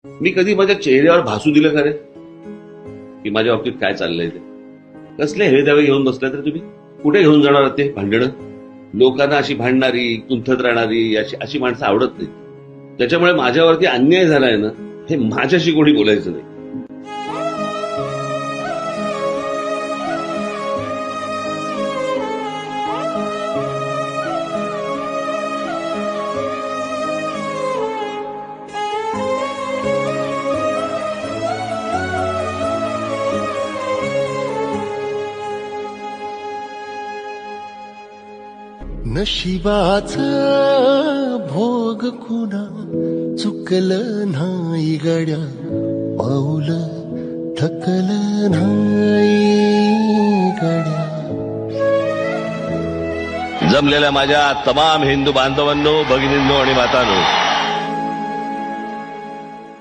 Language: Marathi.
मी कधी माझ्या चेहऱ्यावर भासू दिलं का रे की माझ्या बाबतीत काय चाललंय ते? कसले हे द्यावे घेऊन बसलाय तर तुम्ही? कुठे घेऊन जाणार आहात ते भांडणं? लोकांना अशी भांडणारी कुंथत राहणारी अशी माणसं आवडत नाही. त्याच्यामुळे माझ्यावरती अन्याय झालाय ना, हे माझ्याशी कोणी बोलायचं नाही. नशिबाच भोग कुणा चुकलं नाही गड्या, पाऊल थकलं नाही गड्या. जमलेल्या माझ्या तमाम हिंदू बांधवांनो, भगिनींनो आणि मातांनो,